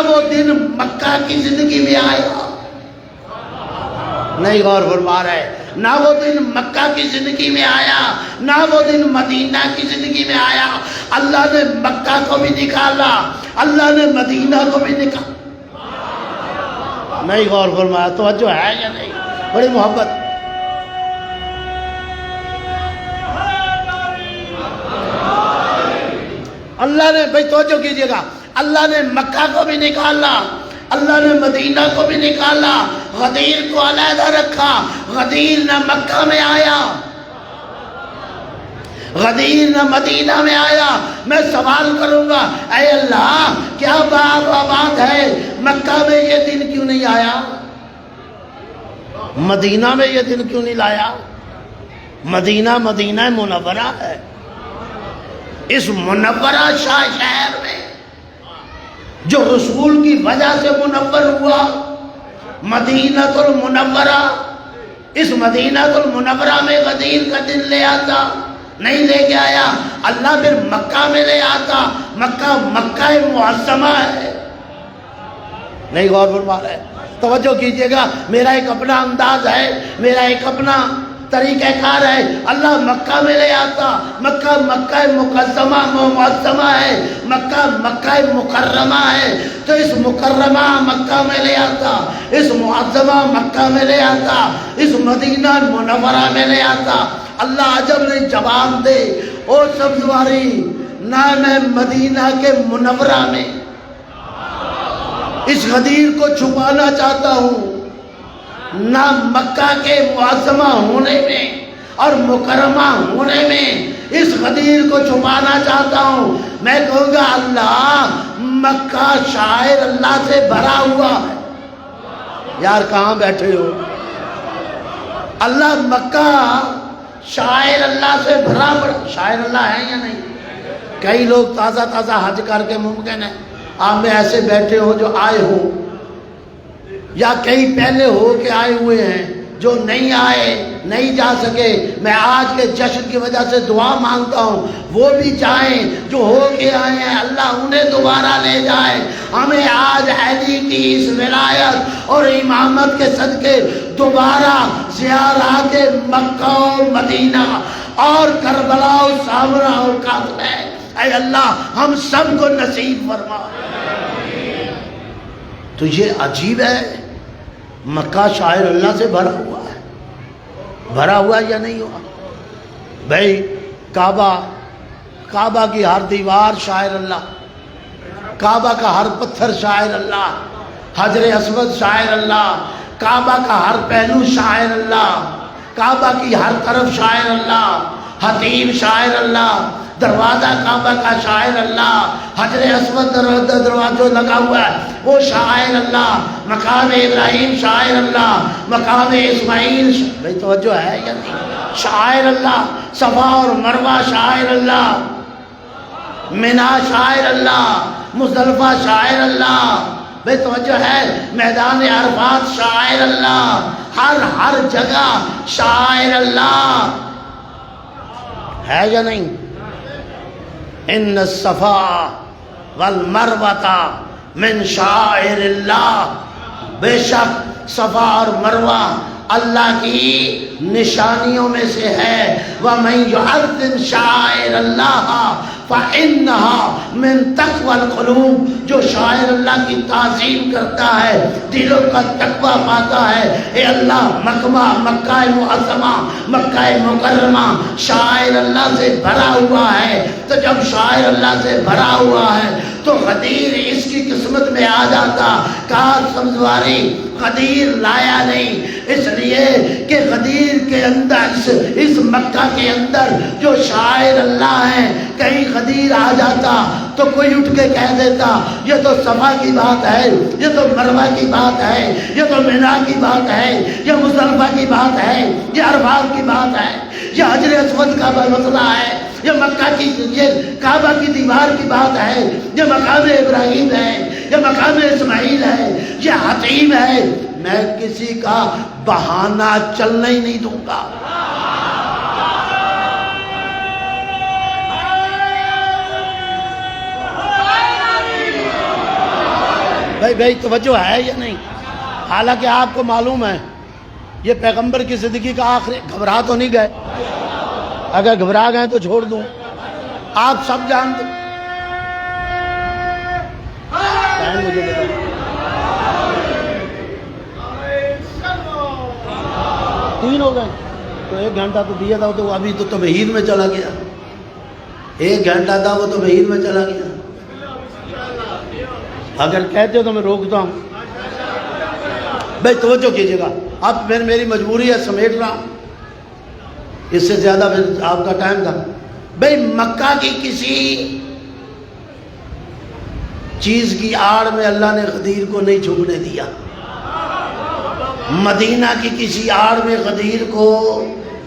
وہ دن مکہ کی زندگی میں آیا، نہیں غور فرما رہے، نہ وہ دن مکہ کی زندگی میں آیا، نہ وہ دن مدینہ کی زندگی میں آیا۔ اللہ نے مکہ کو بھی نکالا، اللہ نے مدینہ کو بھی نکالا۔ نہیں غور فرمایا، توجہ ہے یا نہیں؟ بڑی محبت۔ اللہ نے، بھائی توجہ کیجئے گا، اللہ نے مکہ کو بھی نکالا، اللہ نے مدینہ کو بھی نکالا، غدیر کو علیحدہ رکھا۔ غدیر نہ مکہ میں آیا، غدیر نہ مدینہ میں آیا۔ میں سوال کروں گا، اے اللہ کیا بات ہے، مکہ میں یہ دن کیوں نہیں آیا؟ مدینہ میں یہ دن کیوں نہیں لایا؟ مدینہ مدینہ منورہ ہے، اس منورہ شہر میں جو رسول کی وجہ سے منور ہوا، مدینہ المنورہ، اس مدینہ المنورہ میں غدیر کا دن لے آتا، نہیں لے کے آیا۔ اللہ پھر مکہ میں لے آتا، مکہ معظمہ ہے۔ نہیں غور فرما رہے، توجہ کیجئے گا، میرا ایک اپنا انداز ہے، میرا ایک اپنا طریقہ کار ہے۔ اللہ مکہ میں لے آتا، مکہ مقدمہ معظمہ ہے، مکہ مکرمہ ہے، تو اس مکرمہ مکہ میں لے آتا، اس معظمہ مکہ میں لے آتا، اس مدینہ منورہ میں لے آتا۔ اللہ عجب نے جواب دے، او سبزواری، نہ میں مدینہ کے منورہ میں اس غدیر کو چھپانا چاہتا ہوں، نہ مکہ کے معظمہ ہونے میں اور مکرمہ ہونے میں اس غدیر کو چھپانا چاہتا ہوں۔ میں کہوں گا اللہ مکہ شاعر اللہ سے بھرا ہوا ہے۔ یار کہاں بیٹھے ہو؟ اللہ مکہ شاعر اللہ سے بھرا پڑا، شاعر اللہ ہے یا نہیں؟ کئی لوگ تازہ حج کر کے ممکن ہے آپ میں ایسے بیٹھے ہو جو آئے ہو، یا کئی پہلے ہو کے آئے ہوئے ہیں جو نہیں آئے، نہیں جا سکے۔ میں آج کے جشن کی وجہ سے دعا مانگتا ہوں، وہ بھی جائیں جو ہو کے آئے ہیں، اللہ انہیں دوبارہ لے جائے۔ ہمیں آج علی کی اس ولایت اور امامت کے صدقے دوبارہ زیارات مکہ و مدینہ اور کربلا و سامرا اور کابل، اے اللہ ہم سب کو نصیب فرما۔ تو یہ عجیب ہے، مکہ شاعر اللہ سے بھرا ہوا ہے، بھرا ہوا یا نہیں ہوا؟ بھائی کعبہ کی ہر دیوار شاعر اللہ، کعبہ کا ہر پتھر شاعر اللہ، حجر اسود شاعر اللہ، کعبہ کا ہر پہلو شاعر اللہ، کعبہ کی ہر طرف شاعر اللہ، حتیم شاعر اللہ، دروازہ کعبہ کا شاعر اللہ، حجر اسود دروازہ لگا ہوا ہے وہ شاعر اللہ، مقام ابراہیم شاعر اللہ، مقام اسماعیل بھئی توجہ ہے یا نہیں؟ شاعر اللہ، صفا اور مروہ شاعر اللہ، منی شاعر اللہ، مزدلفہ شاعر اللہ، بھئی توجہ ہے، میدان عرفات شاعر اللہ، ہر جگہ شاعر اللہ ہے یا نہیں؟ ان الصفا والمروہ من شاعر اللہ، بے شک صفا اور مروہ اللہ کی نشانیوں میں سے ہے۔ وَمَن يُعَظِّمْ شَعَائِرَ اللَّهِ فَإِنَّهَا مِن تَقْوَى الْقُلُوبِ، جو شاعر اللہ کی تعظیم کرتا ہے دلوں کا تقوی پاتا ہے۔ اے اللہ مکہ معظمہ، مکہ مکرمہ شاعر اللہ سے بھرا ہوا ہے، تو جب شاعر اللہ سے بھرا ہوا ہے تو غدیر اس کی قسمت میں آ جاتا۔ کاش سمجھواری غدیر لایا نہیں، اس لیے کہ غدیر کے اندر اس مکہ کے اندر جو شاعر اللہ ہیں، کہیں غدیر آ جاتا تو کوئی اٹھ کے کہہ دیتا یہ تو صفا کی بات ہے، یہ تو مروہ کی بات ہے، یہ تو منی کی بات ہے، یہ مزدلفہ کی بات ہے، یہ عرفات کی بات ہے، یہ حجر اسود کا مسئلہ ہے، یہ مکہ کی یہ کعبہ کی دیوار کی بات ہے، یہ مقام ابراہیم ہے، یہ مقام اسماعیل ہے، یہ حتیم ہے۔ میں کسی کا بہانہ چلنے ہی نہیں دوں گا۔ بھائی توجہ ہے یا نہیں؟ حالانکہ آپ کو معلوم ہے یہ پیغمبر کی زندگی کا آخری، گھبرا تو نہیں گئے؟ اگر گھبرا گئے تو چھوڑ دوں، آپ سب جانتے۔ مجھے بتائیں 3 ہو گئے تو 1 گھنٹہ تو دیا تھا، تو ابھی تو تمہید میں چلا گیا، 1 گھنٹہ تھا وہ تمہید میں چلا گیا۔ اگر کہتے ہو تو میں روکتا ہوں۔ بھائی توجہ کیجیے گا، اب پھر میری مجبوری ہے، سمیٹ رہا ہوں، اس سے زیادہ پھر آپ کا ٹائم تھا۔ بھائی مکہ کی کسی چیز کی آڑ میں اللہ نے غدیر کو نہیں چھپنے دیا، مدینہ کی کسی آڑ میں غدیر کو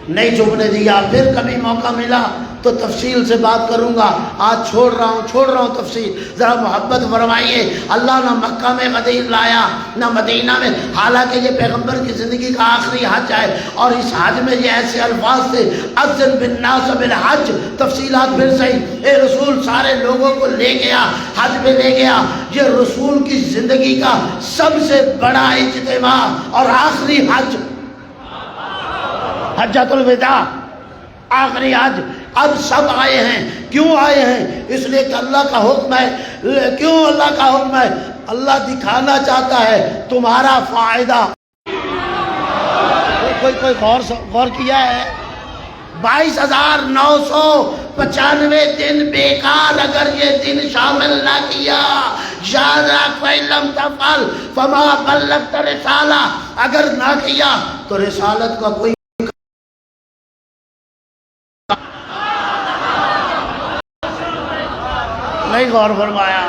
نہیں چھپنے دیا۔ پھر کبھی موقع ملا تو تفصیل سے بات کروں گا، آج چھوڑ رہا ہوں تفصیل۔ ذرا محبت فرمائیے، اللہ نہ مکہ میں غدیر لایا نہ مدینہ میں، حالانکہ یہ پیغمبر کی زندگی کا آخری حج ہے، اور اس حج میں یہ ایسے الفاظ تھے، اذن بالناس بالحج، تفصیلات پھر صحیح۔ اے رسول سارے لوگوں کو لے گیا، حج میں لے گیا۔ یہ رسول کی زندگی کا سب سے بڑا اجتماع اور آخری حج، حجۃ الوداع، آخری حج۔ اب سب آئے ہیں، کیوں آئے ہیں؟ اس لیے کہ اللہ کا حکم ہے۔ کیوں اللہ کا حکم ہے؟ اللہ دکھانا چاہتا ہے تمہارا فائدہ۔ کوئی غور کیا ہے؟ 22,995 دن بیکار اگر یہ دن شامل نہ کیا، یاد رکھ فَإِلَّمْ تَفْعَلْ فَمَا بَلَّغْتَ رِسَالَةَ، اگر نہ کیا تو رسالت کا کوئی نہیں غور فرمایا۔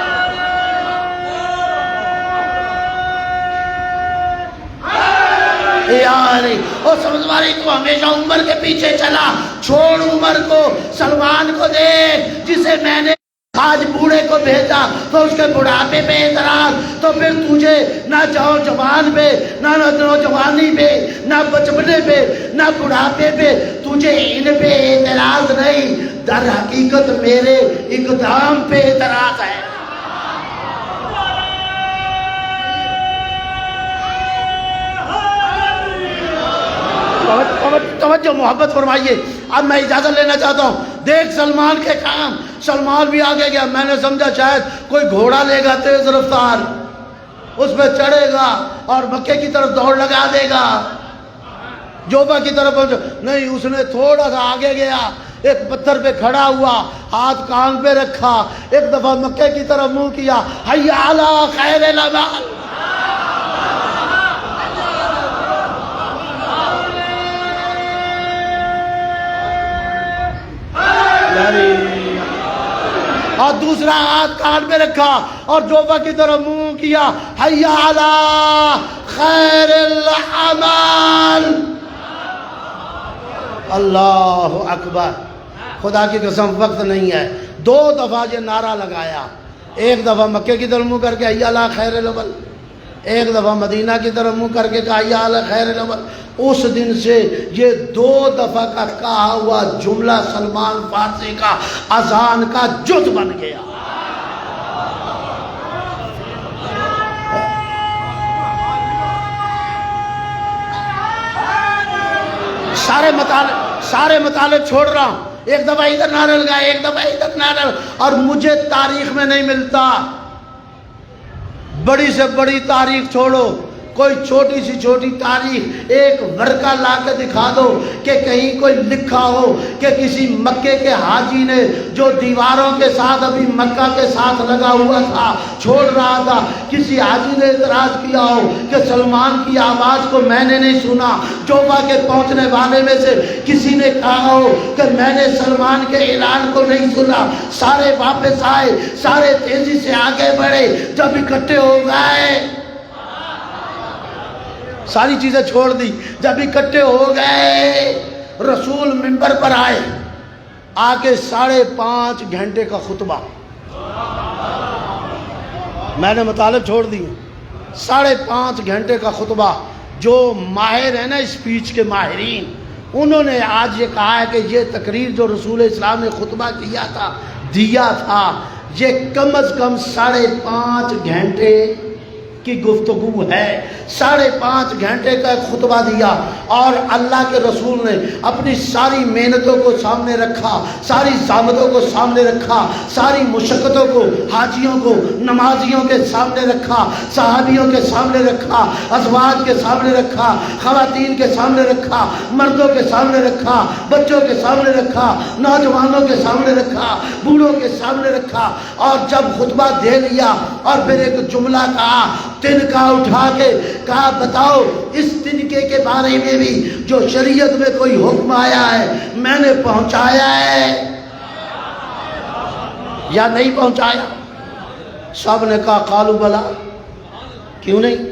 یاری اور سمجھواری تو ہمیشہ عمر کے پیچھے چلا، چھوڑ عمر کو، سلمان کو دیکھ جسے میں نے آج بوڑھے کو بھیجا تو اس کے بڑھاپے پہ اعتراض، تو پھر تجھے نہ جوان پہ، نہ نوجوانی پہ، نہ بچپنے پہ، نہ بڑھاپے پہ، تجھے ان پہ اعتراض نہیں، در حقیقت میرے اقدام پہ اعتراض ہے۔ توجہ محبت فرمائیے۔ اب میں اجازت لینا چاہتا ہوں، دیکھ سلمان کے کام، سلمان بھی آگے گیا۔ میں نے سمجھا شاید کوئی گھوڑا لے گا تیز رفتار، اس پہ چڑھے گا اور مکے کی طرف دوڑ لگا دے گا، جوبا کی طرف نہیں، اس نے تھوڑا سا آگے گیا، ایک پتھر پہ کھڑا ہوا، ہاتھ کان پہ رکھا، ایک دفعہ مکے کی طرف منہ کیا، حی علی خیر العمل۔ اور دوسرا ہاتھ کان میں رکھا اور جوبا کی طرف منہ کیا، حی علی خیر العمل۔ اللہ اکبر، خدا کی قسم وقت نہیں ہے، 2 دفعہ یہ نعرہ لگایا، ایک دفعہ مکے کی طرف منہ کر کے حی علی خیر العمل، ایک دفعہ مدینہ کی طرف منہ کر کے کہا حی علی خیر العمل۔ اس دن سے یہ 2 دفعہ کا کہا ہوا جملہ سلمان فارسی کا اذان کا جز بن گیا۔ سارے مطالب چھوڑ رہا ہوں، ایک دفعہ ادھر نعرہ لگائے، ایک دفعہ ادھر نعرہ، اور مجھے تاریخ میں نہیں ملتا۔ بڑی سے بڑی تاریخ چھوڑو، کوئی چھوٹی سی چھوٹی تاریخ ایک ورقہ لا کے دکھا دو کہ کہیں کوئی لکھا ہو کہ کسی مکے کے حاجی نے جو دیواروں کے ساتھ ابھی مکہ کے ساتھ لگا ہوا تھا چھوڑ رہا تھا، کسی حاجی نے اعتراض کیا ہو کہ سلمان کی آواز کو میں نے نہیں سنا، جوبا کے پہنچنے والے میں سے کسی نے کہا ہو کہ میں نے سلمان کے اعلان کو نہیں سنا۔ سارے واپس آئے، سارے تیزی سے آگے بڑھے، جب اکٹھے ہو گئے ساری چیزیں چھوڑ دی، جب اکٹھے ہو گئے رسول منبر پر آئے، آگے 5.5 گھنٹے کا خطبہ، میں نے مطالب چھوڑ دی، 5.5 گھنٹے کا خطبہ۔ جو ماہر ہیں نا اسپیچ کے ماہرین، انہوں نے آج یہ کہا ہے کہ یہ تقریر جو رسول اسلام نے خطبہ دیا تھا یہ کم از کم 5.5 گھنٹے کی گفتگو ہے، 5.5 گھنٹے کا ایک خطبہ دیا، اور اللہ کے رسول نے اپنی ساری محنتوں کو سامنے رکھا، ساری زحمتوں کو سامنے رکھا، ساری مشقتوں کو حاجیوں کو، نمازیوں کے سامنے رکھا، صحابیوں کے سامنے رکھا، ازواج کے سامنے رکھا، خواتین کے سامنے رکھا، مردوں کے سامنے رکھا، بچوں کے سامنے رکھا، نوجوانوں کے سامنے رکھا، بوڑھوں کے سامنے رکھا، اور جب خطبہ دے لیا اور پھر ایک جملہ کہا، تنکا اٹھا کے کہا بتاؤ اس تنکے کے بارے میں بھی جو شریعت میں کوئی حکم آیا ہے میں نے پہنچایا ہے یا نہیں پہنچایا؟ سب نے کہا قالوا بلا، کیوں نہیں،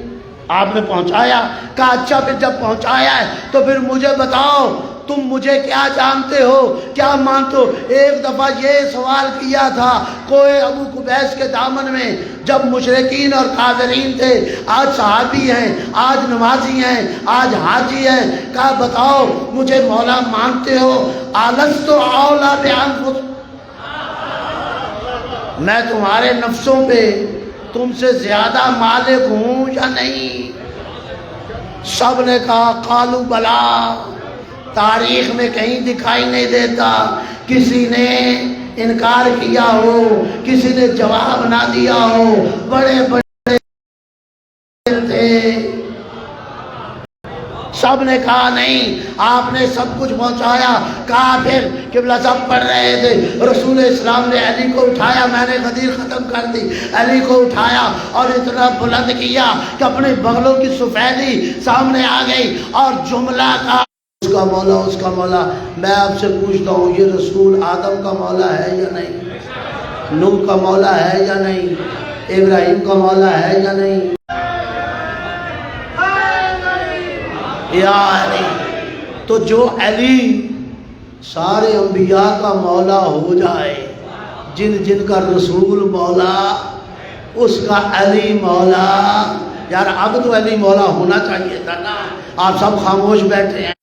آپ نے پہنچایا۔ کہا اچھا پھر جب پہنچایا ہے تو پھر مجھے بتاؤ تم مجھے کیا جانتے ہو، کیا مانتے ہو؟ ایک دفعہ یہ سوال کیا تھا کوئے ابو قبیس کے دامن میں، جب مشرکین اور کافرین تھے، آج صحابی ہیں، آج نمازی ہیں، آج حاجی ہیں، کہا بتاؤ مجھے مولا مانتے ہو؟ الستُ اولیٰ بانفسکم، میں تمہارے نفسوں پہ تم سے زیادہ مالک ہوں یا نہیں؟ سب نے کہا قالوا بلا۔ تاریخ میں کہیں دکھائی نہیں دیتا کسی نے انکار کیا ہو، کسی نے جواب نہ دیا ہو، بڑے بڑے تھے، سب نے کہا نہیں، آپ نے سب کچھ پہنچایا۔ کہا پھر قبلہ سب پڑھ رہے تھے، رسول اسلام نے علی کو اٹھایا، میں نے غدیر ختم کر دی، علی کو اٹھایا اور اتنا بلند کیا کہ اپنے بغلوں کی سفیدی سامنے آ گئی، اور جملہ کا اس کا مولا، اس کا مولا۔ میں آپ سے پوچھتا ہوں یہ رسول آدم کا مولا ہے یا نہیں؟ نوح کا مولا ہے یا نہیں؟ ابراہیم کا مولا ہے یا نہیں؟ یا علی، تو جو علی سارے انبیاء کا مولا ہو جائے، جن جن کا رسول مولا، اس کا علی مولا، یار اب تو علی مولا ہونا چاہیے تھا نا۔ آپ سب خاموش بیٹھے ہیں۔